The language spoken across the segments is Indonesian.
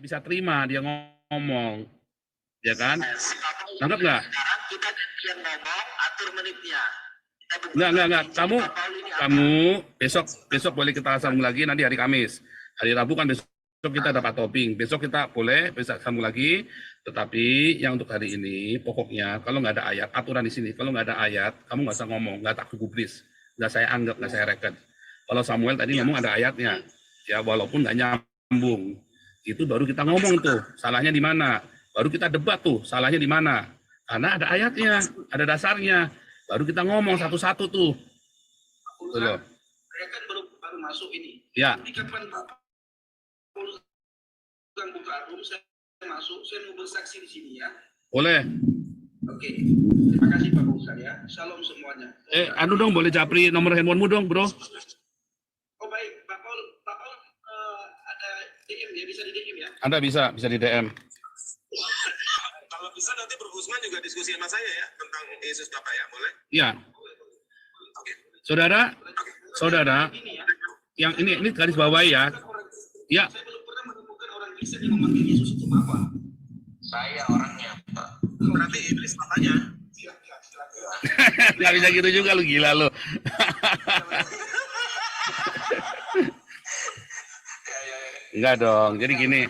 bisa terima dia ngomong, ya kan? Nangkep nggak? Sekarang kita yang ngomong, atur menitnya. Enggak. Kamu besok boleh kita sambung lagi nanti hari Kamis. Hari Rabu kan besok kita dapat toping. Besok kita boleh bisa sambung lagi. Tetapi yang untuk hari ini pokoknya kalau nggak ada ayat, aturan di sini kalau nggak ada ayat, kamu nggak usah ngomong, nggak tak gubris, nggak saya anggap, nggak saya reken. Kalau Samuel tadi ngomong ada ayatnya, ya walaupun nggak nyambung, itu baru kita ngomong tuh salahnya di mana. Baru kita debat tuh salahnya di mana. Karena ada ayatnya, ada dasarnya. Baru kita ngomong satu-satu tuh. Tuh loh. Saya kan baru masuk ini. Ya. Ini kapan Bapak buka room, saya masuk, saya mau bersaksi di sini ya. Boleh. Oke. Terima kasih Pak Ustaz ya. Shalom semuanya. Anu dong, boleh japri nomor handphonemu dong, bro. Oh baik, Pak Paul ada DM ya, bisa di DM ya? Anda bisa di DM. Kalau bisa nanti Bro Gusman juga diskusi sama saya ya tentang Yesus Bapak ya, boleh? Iya. Oke. Saudara, yang ini garis bawahi ya. Ya. Saya belum pernah menemukan orang Kristen yang memanggil Yesus itu Bapak. Saya orangnya, Pak. Berarti iblis papanya. Nggak bisa gitu juga lu, gila lu. Enggak dong, jadi gini.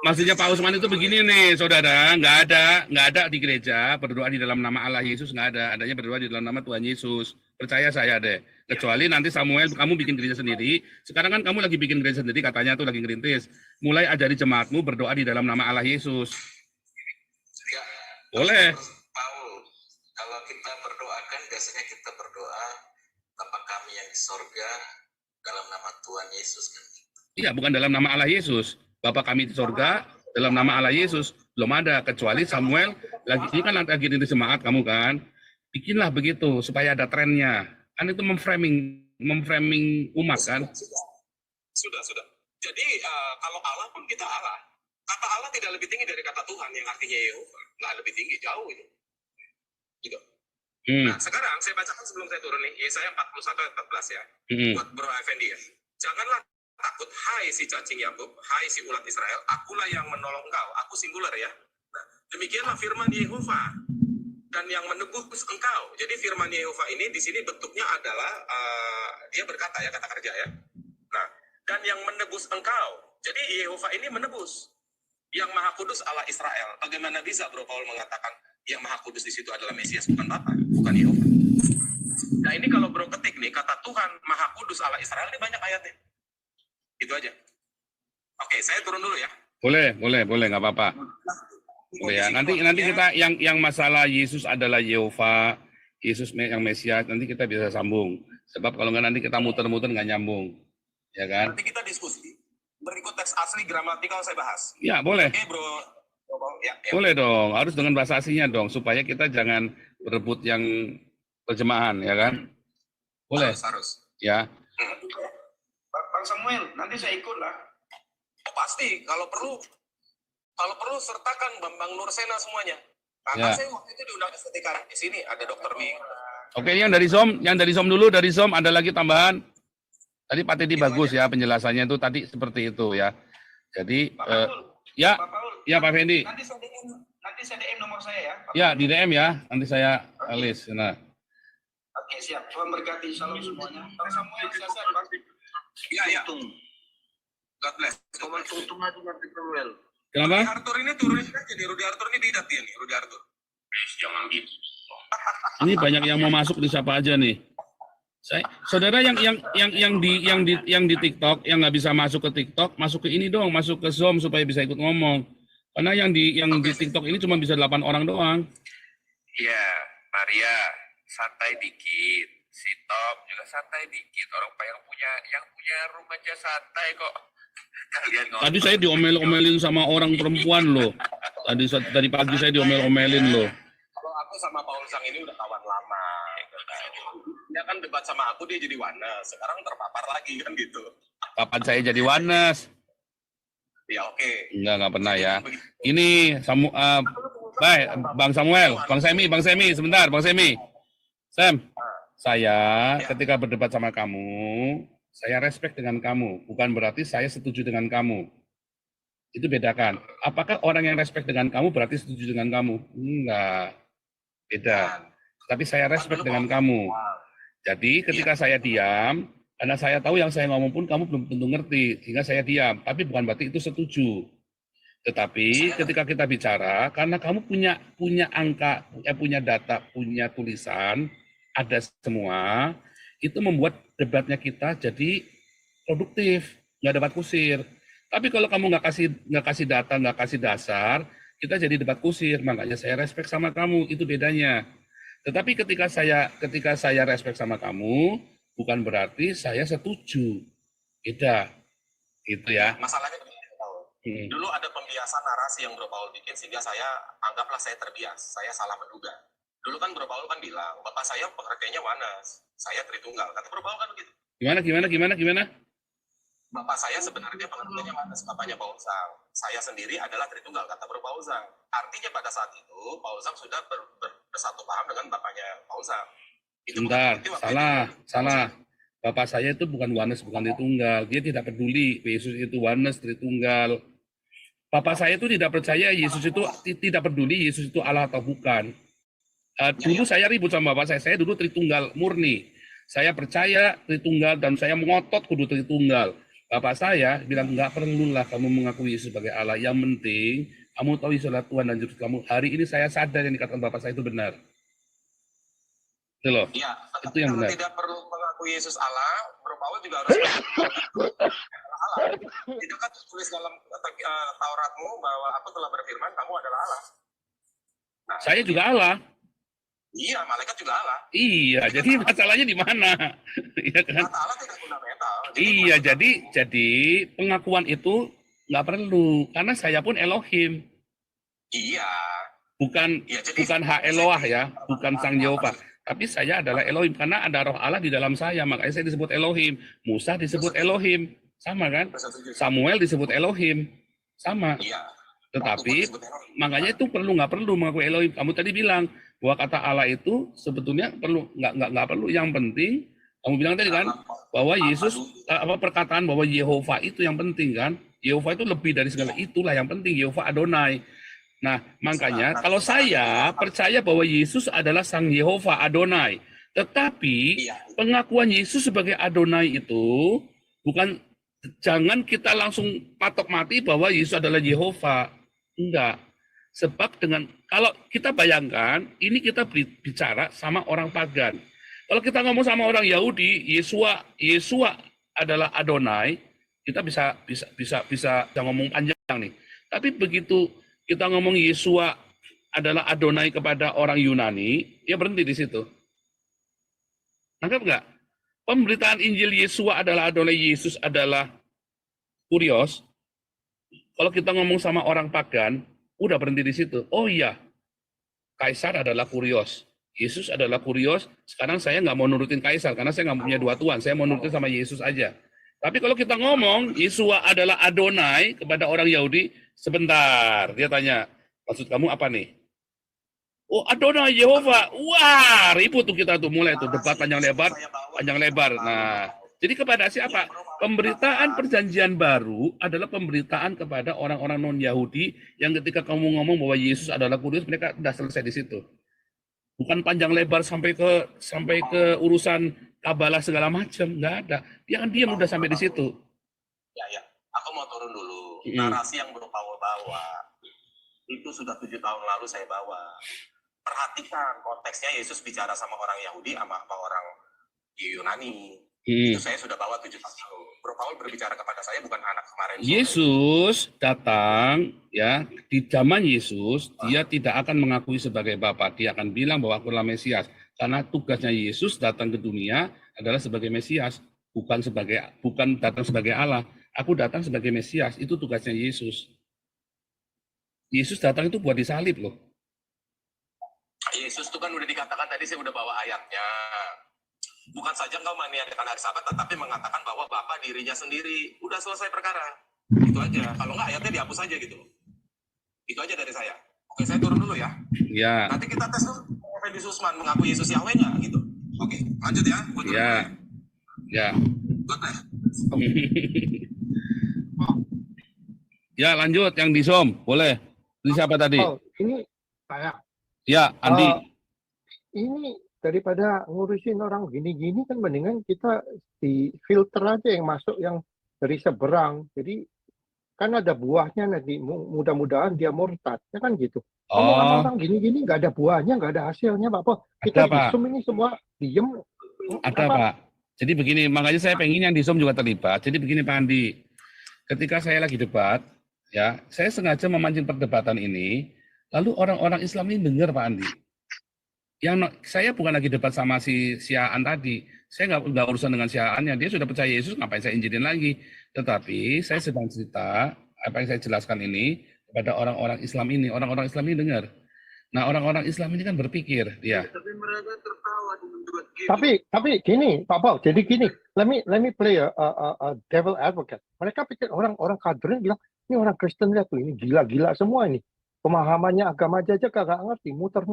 Maksudnya Pak Usman itu begini nih, saudara, nggak ada di gereja berdoa di dalam nama Allah Yesus, nggak ada, adanya berdoa di dalam nama Tuhan Yesus. Percaya saya deh. Kecuali nanti Samuel, kamu bikin gereja sendiri. Sekarang kan kamu lagi bikin gereja sendiri, katanya tuh lagi ngerintis. Mulai ajari jemaatmu berdoa di dalam nama Allah Yesus. Ya, boleh. Paul, kalau kita berdoa kan biasanya kita berdoa Bapa kami yang di sorga dalam nama Tuhan Yesus kan. Iya, bukan dalam nama Allah Yesus. Bapa kami di sorga dalam nama Allah Yesus. Belum ada, kecuali Samuel lagi, ini kan lagi di jemaat kamu kan. Bikinlah begitu supaya ada trennya. Kan itu memframing umat kan. Sudah. Jadi kalau Allah pun kita Allah. Kata Allah tidak lebih tinggi dari kata Tuhan yang artinya Yehova. Nggak lebih tinggi, jauh itu. Gitu. Nah, sekarang saya bacakan sebelum saya turun nih, Yesaya 41 ayat 14 ya. Buat Bro Effendi ya. Janganlah takut, hai si cacing Yakub, hai si ulat Israel, akulah yang menolong engkau. Aku singular ya. Nah, demikianlah firman Yehova dan yang menebus engkau. Jadi firman Yehova ini di sini bentuknya adalah dia berkata ya, kata kerja ya. Nah, dan yang menebus engkau. Jadi Yehova ini menebus. Yang Maha Kudus Allah Israel. Bagaimana bisa Bro Paul mengatakan yang Maha Kudus di situ adalah Mesias, bukan Bapa, bukan Yehova. Nah, ini kalau Bro ketik nih kata Tuhan Maha Kudus Allah Israel, ini banyak ayatnya. Itu aja. Oke, saya turun dulu ya. Boleh, nggak apa-apa. Boleh ya. Nanti kita yang masalah Yesus adalah Yehova, Yesus yang Mesias, nanti kita bisa sambung. Sebab kalau nggak nanti kita muter-muter nggak nyambung, ya kan? Nanti kita diskusi. Berikut teks asli gramatikal saya bahas. Ya, boleh. Oke, Bro. Ya. Boleh dong, harus dengan bahasa aslinya dong, supaya kita jangan berebut yang terjemahan, ya kan? Boleh. Harus. Ya. Bang Samuel, nanti saya ikut lah. Oh, pasti, kalau perlu sertakan Bambang Nursena semuanya. Karena Ya. saya waktu itu diundang ketika di sini ada Dr. Ming. Oke, yang dari Zoom dulu, dari Zoom ada lagi tambahan. Tadi Pak Teddy bagus ya penjelasannya itu tadi seperti itu ya. Jadi ya, Pak Paul, ya Pak Fendi. Nanti saya DM nomor saya ya. Pak Ya Paul. di DM ya, nanti saya list. Nah. Oke, siap. Tuhan berkati, salam semuanya. Bang Samuel, siasat, Bang. Ya. God bless. Untung aja nanti Samuel. Kenapa? Rudi Arthur ini turunin aja nih. Rudi Arthur ini didat dia nih, Rudi Arthur. Jangan gitu. Ini banyak yang mau masuk di siapa aja nih. Saudara yang di TikTok yang nggak bisa masuk ke TikTok, masuk ke ini dong, masuk ke Zoom supaya bisa ikut ngomong. Karena yang di TikTok ini cuma bisa 8 orang doang. Iya, Maria santai dikit, si Tom juga santai dikit. Orang yang punya rumah aja santai kok. Kalian Tadi saya diomel-omelin sama orang perempuan loh. Tadi pagi saya diomel-omelin loh. Kalau aku sama Paul Sang ini udah kawan lama. Dia kan debat sama aku, dia jadi Wanes. Sekarang terpapar lagi kan gitu. Kapan saya jadi Wanes? Ya oke. Enggak pernah ya. Ini Bang Samuel, Bang Semi, sebentar, Bang Semi. Sam, saya ketika berdebat sama kamu, saya respect dengan kamu. Bukan berarti saya setuju dengan kamu. Itu bedakan. Apakah orang yang respect dengan kamu berarti setuju dengan kamu? Enggak. Beda. Tapi saya respect dengan kamu. Jadi ketika saya diam, karena saya tahu yang saya ngomong pun kamu belum tentu ngerti, sehingga saya diam. Tapi bukan berarti itu setuju. Tetapi ketika kita bicara, karena kamu punya angka, punya data, punya tulisan, ada semua, itu membuat debatnya kita jadi produktif, nggak debat kusir. Tapi kalau kamu nggak kasih data, nggak kasih dasar, kita jadi debat kusir. Makanya saya respect sama kamu, itu bedanya. Tetapi ketika saya respect sama kamu, bukan berarti saya setuju. Beda, gitu ya. Masalahnya begini, Paul. Dulu ada pembiasan narasi yang Bro Paul bikin sehingga saya anggaplah saya terbias, saya salah menduga. Dulu kan Bro Paul kan bilang, bapak saya pengertiannya Wanes, saya Tritunggal. Kata Bro Paul kan begitu. Gimana? Bapak saya sebenarnya pengertiannya Wanes, bapaknya Paul Zhang. Saya sendiri adalah Tritunggal, kata Bro Paul Zhang. Artinya pada saat itu Paul Zhang sudah bersatu paham dengan bapaknya Paul Zhang. Bentar, salah. Bapak saya itu bukan Wanes, bukan Tritunggal. Dia tidak peduli Yesus itu Wanes, Tritunggal. Bapak saya itu tidak percaya Yesus itu, tidak peduli Yesus itu Allah atau bukan. Dulu saya ribut sama bapak saya dulu Tritunggal murni. Saya percaya Tritunggal dan saya mengotot kudu Tritunggal. Bapak saya bilang nggak perlulah kamu mengakui Yesus sebagai Allah. Yang penting kamu tahu Yesus adalah Tuhan dan Juru kamu. Hari ini saya sadar yang dikatakan bapak saya itu benar. Itu loh. Iya, itu yang benar. Tidak perlu mengakui Yesus Allah, Bro Paul juga harus Allah. Itu kan tulis dalam Tauratmu bahwa aku telah berfirman kamu adalah Allah. Nah, saya juga Allah. Iya, malaikat juga Allah. Iya, jadi masalahnya di mana? Iya kan? Kata Allah tidak fundamental. Iya, jadi pengakuan itu nggak perlu karena saya pun Elohim. Iya. Bukan hak Eloah ya, bukan Sang Yehova. Tapi saya adalah Elohim karena ada roh Allah di dalam saya, makanya saya disebut Elohim. Musa disebut Elohim, sama kan? Samuel disebut Elohim, sama. Iya. Tetapi makanya itu nggak perlu mengakui Elohim. Kamu tadi bilang bahwa kata Allah itu sebetulnya nggak perlu. Yang penting kamu bilang tadi kan bahwa Yesus perkataan bahwa Yehova itu yang penting kan? Yehova itu lebih dari segala, itulah yang penting. Yehova Adonai. Nah, makanya kalau saya percaya bahwa Yesus adalah Sang Yehova Adonai, tetapi pengakuan Yesus sebagai Adonai itu bukan, jangan kita langsung patok mati bahwa Yesus adalah Yehova. Enggak. Sebab kalau kita bayangkan, ini kita bicara sama orang pagan. Kalau kita ngomong sama orang Yahudi, Yesua adalah Adonai, kita bisa ngomong panjang nih. Tapi begitu kita ngomong Yesua adalah Adonai kepada orang Yunani, dia berhenti di situ. Nangkap nggak? Pemberitaan Injil Yesua adalah Adonai, Yesus adalah Kurios. Kalau kita ngomong sama orang pagan, udah berhenti di situ. Oh iya, Kaisar adalah Kurios. Yesus adalah Kurios. Sekarang saya nggak mau nurutin Kaisar, karena saya nggak punya dua Tuhan. Saya mau nurutin sama Yesus aja. Tapi kalau kita ngomong, Yesua adalah Adonai kepada orang Yahudi, sebentar, dia tanya, maksud kamu apa nih? Oh, Adonai Yehova. Wah, ribut tuh kita tuh, mulai tuh debat panjang lebar. Nah, jadi kepada siapa? Pemberitaan perjanjian baru adalah pemberitaan kepada orang-orang non-Yahudi yang ketika kamu ngomong bahwa Yesus adalah kudus, mereka sudah selesai di situ. Bukan panjang lebar sampai ke urusan kabalah segala macam, nggak ada. Dia kan diam udah sampai di situ. Ya. Aku mau turun dulu. Narasi yang Bro Paul bawa itu sudah 7 tahun lalu saya bawa. Perhatikan konteksnya, Yesus bicara sama orang Yahudi sama orang Yunani. Itu saya sudah bawa 7 tahun lalu. Bro Paul berbicara kepada saya bukan anak kemarin. Yesus datang ya di zaman Yesus, dia tidak akan mengakui sebagai Bapa. Dia akan bilang bahwa aku adalah Mesias. Karena tugasnya Yesus datang ke dunia adalah sebagai Mesias, bukan datang sebagai Allah. Aku datang sebagai Mesias, itu tugasnya Yesus. Yesus datang itu buat disalib loh. Yesus itu kan udah dikatakan tadi, saya udah bawa ayatnya. Bukan saja engkau meniadakan hari Sabat, tetapi mengatakan bahwa Bapa dirinya sendiri. Udah selesai perkara. Itu aja. Kalau enggak ayatnya dihapus aja gitu. Itu aja dari saya. Oke, saya turun dulu ya. Ya. Nanti kita tes dulu. Fendi Susman mengaku Yesus Yahweh nggak gitu. Oke, lanjut ya. Ya. Buat ya. Ya, lanjut yang di Zoom, boleh. Ini siapa tadi? Oh, ini saya. Ya, Andi. Ini daripada ngurusin orang gini-gini kan mendingan kita di filter aja yang masuk yang dari seberang. Jadi kan ada buahnya nanti mudah-mudahan dia murtad. Ya kan gitu. Omongan Oh, orang gini-gini nggak ada buahnya, nggak ada hasilnya, Pak Po. ada, Kita di Pak. Zoom ini semua diem. Ada, Apa? Pak. Jadi begini, makanya saya pengen yang di Zoom juga terlibat. Jadi begini, Pak Andi. Ketika saya lagi debat, ya, saya sengaja memancing perdebatan ini, lalu orang-orang Islam ini dengar, Pak Andi. Saya bukan lagi debat sama si Aan tadi. Saya nggak urusan dengan si Aannya. Dia sudah percaya Yesus, ngapain saya injilin lagi? Tetapi saya sedang cerita apa yang saya jelaskan ini kepada orang-orang Islam ini. Orang-orang Islam ini dengar. Nah, orang-orang Islam ini kan berpikir, ya. Tapi mereka tertawa dengan duet gitu. Tapi gini, Pak Paul. Jadi gini, let me play a devil advocate. Mereka pikir orang-orang kader bilang, ini orang Kristen lihat tuh, ini gila-gila semua ini. Pemahamannya agama aja kagak ngerti, muter.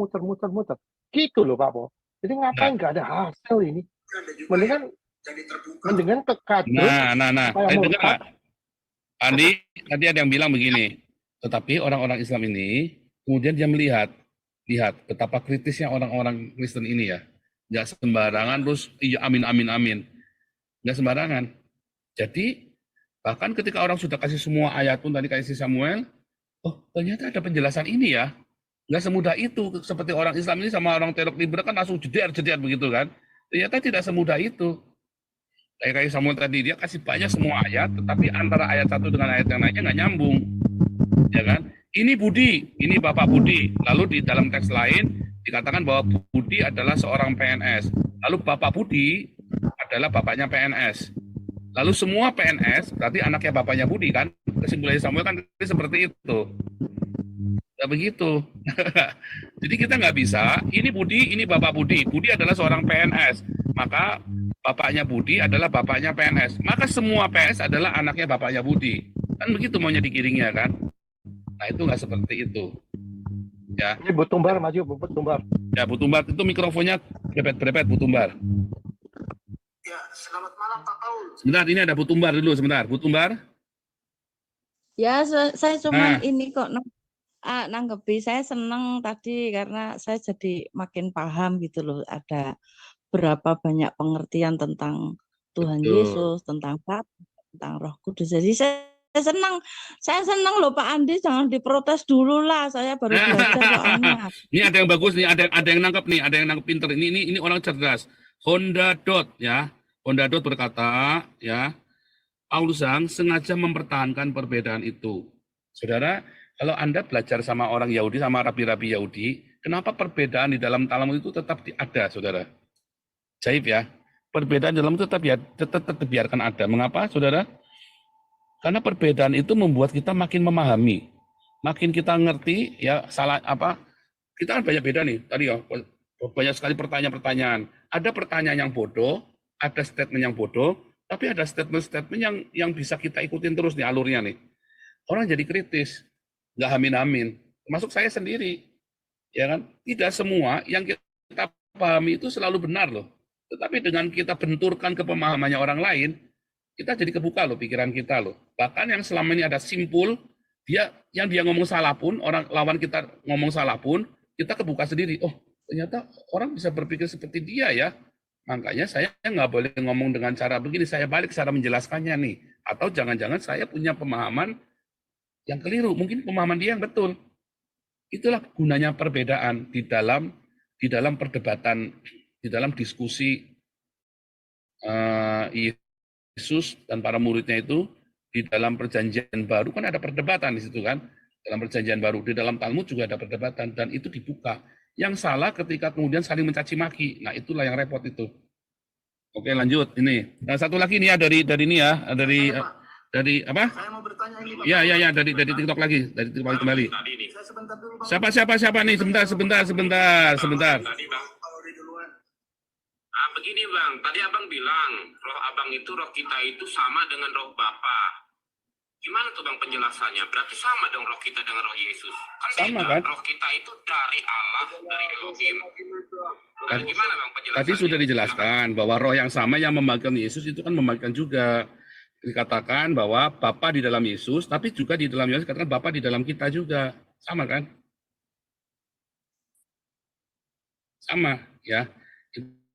Gitu loh Pak Paul. Jadi ngapain nggak ada hasil ini? Ada juga Mendingan jadi terbuka. mendingan ke kader. Nah. supaya Dengar murtad. nggak? Andi, tadi ada yang bilang begini. Tetapi orang-orang Islam ini, kemudian dia lihat betapa kritisnya orang-orang Kristen ini ya. Nggak sembarangan, terus iya amin. Nggak sembarangan. Jadi, bahkan ketika orang sudah kasih semua ayat pun tadi kasih Samuel, oh ternyata ada penjelasan ini ya. Nggak semudah itu, seperti orang Islam ini sama orang teolog liberal kan langsung jeder begitu kan. Ternyata tidak semudah itu. Kayak Samuel tadi, dia kasih banyak semua ayat, tetapi antara ayat satu dengan ayat yang lainnya nggak nyambung. Ya kan? Ini Budi, ini Bapak Budi. Lalu di dalam teks lain dikatakan bahwa Budi adalah seorang PNS. Lalu Bapak Budi adalah bapaknya PNS. Lalu semua PNS berarti anaknya bapaknya Budi kan? Kesimpulannya Samuel kan seperti itu. Nggak begitu. Jadi kita nggak bisa, ini Budi, ini Bapak Budi. Budi adalah seorang PNS. Maka bapaknya Budi adalah bapaknya PNS. Maka semua PNS adalah anaknya bapaknya Budi. Kan begitu maunya digiringnya kan? Nah itu nggak seperti itu. Ya, Ini Bu Tumbar maju, Bu Tumbar. ya Bu Tumbar itu mikrofonnya berepet Bu Tumbar. Ya, selamat malam Pak Paul. Sebentar, ini ada Bu Tumbar dulu sebentar. Bu Tumbar. Ya, saya Nah. cuma ini kok nanggepi. Saya senang tadi karena saya jadi makin paham gitu loh. Ada berapa banyak pengertian tentang Tuhan Betul. Yesus, tentang Bapa, tentang Roh Kudus. Jadi saya senang loh Pak Andi, jangan diprotes dulu lah. Saya baru belajar soalnya. Ini ada yang bagus nih, ada yang nangkep nih, ada yang nangkep pinter. Ini orang cerdas. Honda Dot ya. Honda Dot berkata ya, Paulus sengaja mempertahankan perbedaan itu. Saudara, kalau Anda belajar sama orang Yahudi, sama rabi-rabi Yahudi, kenapa perbedaan di dalam Talmud itu tetap ada, saudara? Jaib ya. Perbedaan dalam itu tetap dibiarkan ada. Mengapa, saudara? Karena perbedaan itu membuat kita makin memahami. Makin kita ngerti, ya salah apa, kita kan banyak beda nih. Tadi ya, banyak sekali pertanyaan-pertanyaan. Ada pertanyaan yang bodoh, ada statement yang bodoh, tapi ada statement-statement yang bisa kita ikutin terus nih alurnya nih. Orang jadi kritis, nggak amin-amin. Termasuk saya sendiri. Ya kan? Tidak semua yang kita pahami itu selalu benar loh. Tetapi dengan kita benturkan ke pemahamannya orang lain, kita jadi kebuka loh pikiran kita loh. Bahkan yang selama ini ada simpul, dia ngomong salah pun, orang lawan kita ngomong salah pun, kita kebuka sendiri. Oh, ternyata orang bisa berpikir seperti dia ya. Makanya saya nggak boleh ngomong dengan cara begini, saya balik cara menjelaskannya nih. Atau jangan-jangan saya punya pemahaman yang keliru, mungkin pemahaman dia yang betul. Itulah gunanya perbedaan di dalam perdebatan, di dalam diskusi Yesus dan para muridnya itu di dalam perjanjian baru kan ada perdebatan di situ kan. Dalam perjanjian baru, di dalam Talmud juga ada perdebatan dan itu dibuka. Yang salah ketika kemudian saling mencaci maki. Nah, itulah yang repot itu. Oke, lanjut ini. Nah, satu lagi nih ya dari ini ya, dari apa? Saya mau bertanya ini Pak. Ya, dari TikTok lagi, dari TikTok kembali. Tadi nih. Saya sebentar dulu Bang. Siapa nih? Sebentar. Tadi Bang. Paul di duluan. Ah, begini Bang, tadi Abang bilang roh Abang itu roh kita itu sama dengan roh Bapa. Gimana tuh Bang penjelasannya? Berarti sama dong roh kita dengan roh Yesus. Kan Sama, beda. kan? Roh kita itu dari Allah, dari Elohim. Kan- Gimana Bang penjelasannya? Tadi sudah dijelaskan bahwa roh yang sama yang membagikan Yesus itu kan membagikan juga. dikatakan bahwa Bapa di dalam Yesus, tapi juga di dalam Yesus dikatakan Bapa di dalam kita juga. Sama kan? Sama ya.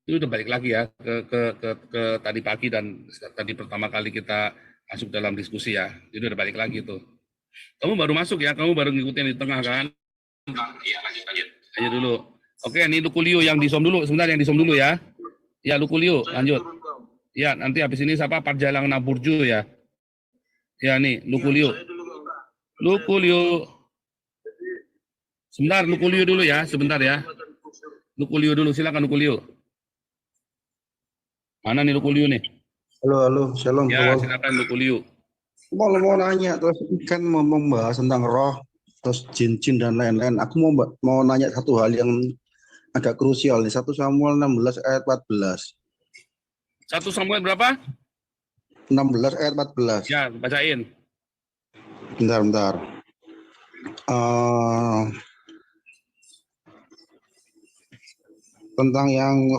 Itu udah balik lagi ya ke tadi pagi dan tadi pertama kali kita masuk dalam diskusi ya. Itu udah balik lagi tuh. Kamu baru masuk ya, kamu baru ngikutin di tengah kan? Iya, lanjut. Ayo dulu. Oke, ini Lukulio yang di dulu, sebentar yang di dulu ya. Ya, Lukulio, lanjut. Ya, nanti habis ini siapa? Parjalang Naburju ya. Ya, nih, Lukulio. Lukulio. Sebentar, Lukulio dulu ya, sebentar ya. Lukulio dulu, silakan Lukulio. Mana nih Lukulio nih? Halo, shalom. Ya, silakan Lukulio. Mau nanya, terus kan mau membahas tentang roh, terus jin-jin dan lain-lain. Aku mau nanya satu hal yang agak krusial nih. 1 Samuel 16 ayat 14. 1 Samuel berapa? 16 ayat 14. Ya, bacain. Bentar. Tentang yang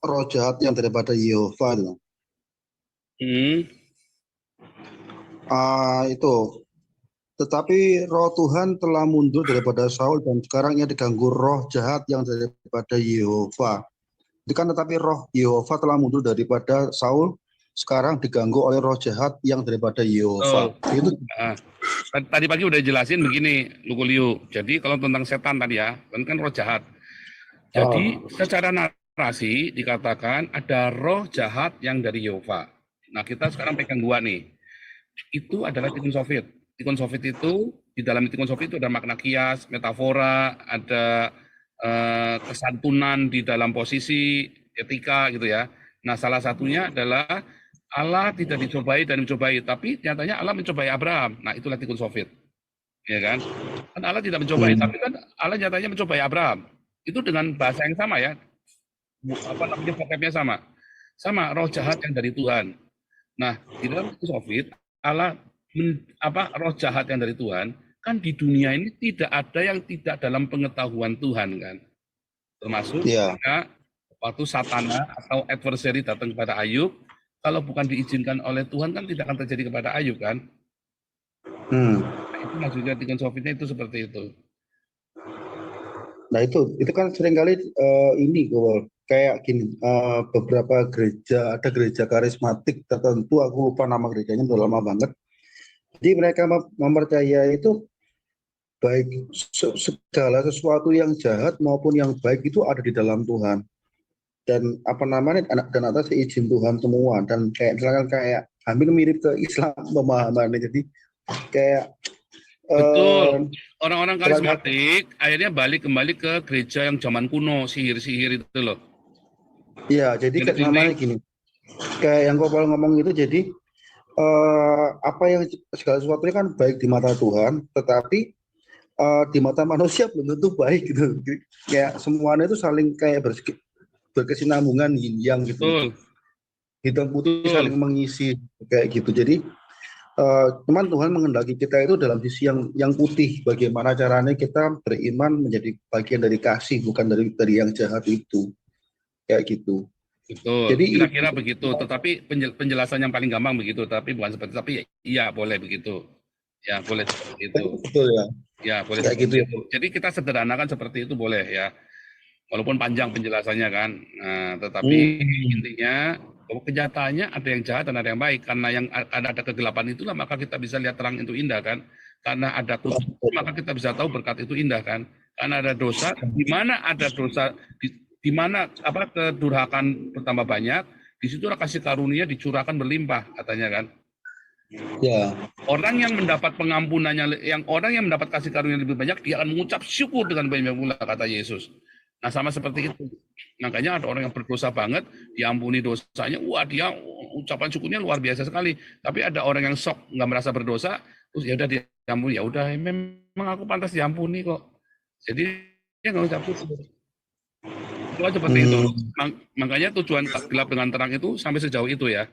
roh jahat yang daripada Yehova. Itu. Tetapi roh Tuhan telah mundur daripada Saul dan sekarang ia diganggu roh jahat yang daripada Yehova. Itu kan tetapi roh Yehova telah mundur daripada Saul, sekarang diganggu oleh roh jahat yang daripada Yehova. Itu. Tadi pagi udah jelasin begini, Lukulio. Jadi kalau tentang setan tadi ya, kan roh jahat. Jadi secara narasi dikatakan ada roh jahat yang dari Yehova. Nah kita sekarang pegang dua nih. Itu adalah tikun sofit. Tikun sofit itu, di dalam tikun sofit itu ada makna kias, metafora, ada kesantunan di dalam posisi etika gitu ya. Nah salah satunya adalah Allah tidak dicobai dan mencobai, tapi nyatanya Allah mencobai Abraham. Nah itulah tikun sofit. Ya kan? Kan Allah tidak mencobai, tapi kan Allah nyatanya mencobai Abraham. Itu dengan bahasa yang sama ya. Apa namanya, vocabnya sama. Sama, roh jahat yang dari Tuhan. Nah, di dalam tikun sofit, Allah roh jahat yang dari Tuhan, kan di dunia ini tidak ada yang tidak dalam pengetahuan Tuhan kan. Termasuk waktu Satana atau adversary datang kepada Ayub, kalau bukan diizinkan oleh Tuhan kan tidak akan terjadi kepada Ayub kan. Nah, itu maksudnya tikun sofitnya itu seperti itu. Nah itu kan seringkali ini kayak gini, beberapa gereja, ada gereja karismatik tertentu, aku lupa nama gerejanya, udah lama banget. Jadi mereka mempercayai itu baik segala sesuatu yang jahat maupun yang baik itu ada di dalam Tuhan. Dan dan atas izin Tuhan semua. Dan misalkan hampir mirip ke Islam pemahamannya. Jadi kayak betul. Orang-orang karismatik akhirnya kembali ke gereja yang zaman kuno, sihir-sihir itu loh. Iya, jadi namanya gini. Kayak yang Kopal ngomong itu, jadi apa yang segala sesuatunya kan baik di mata Tuhan, tetapi di mata manusia belum tentu baik gitu. Kayak semuanya itu saling kayak berkesinambungan yin yang gitu. Betul. Hitam putih saling mengisi kayak gitu. Jadi teman Tuhan mengendaki kita itu dalam sisi yang putih. Bagaimana caranya kita beriman menjadi bagian dari kasih, bukan dari yang jahat itu. Kayak gitu. Betul. Jadi kira-kira begitu. Tetapi penjelasan yang paling gampang begitu. Tapi bukan seperti. Tapi iya boleh begitu. Ya boleh seperti itu. Betul ya. Ya boleh kayak gitu ya. Jadi kita sederhanakan seperti itu boleh ya. Walaupun panjang penjelasannya kan. Nah, tetapi intinya bahwa kenyataannya ada yang jahat dan ada yang baik. Karena yang ada kegelapan itulah maka kita bisa lihat terang itu indah kan. Karena ada kutuk maka kita bisa tahu berkat itu indah kan. Karena ada dosa, di mana ada dosa, di mana kedurhakan bertambah banyak, di situ kasih karunia dicurahkan berlimpah katanya kan. Ya. Orang yang mendapat pengampunannya, orang yang mendapat kasih karunia lebih banyak, dia akan mengucap syukur dengan banyak pula kata Yesus. Nah sama seperti itu. Makanya ada orang yang berdosa banget, diampuni dosanya, wah dia ucapan syukurnya luar biasa sekali. Tapi ada orang yang sok nggak merasa berdosa, terus ya udah diampuni, ya udah memang aku pantas diampuni kok. Jadi dia nggak ucap syukur. Itu seperti itu. Makanya tujuan gelap dengan terang itu sampai sejauh itu ya.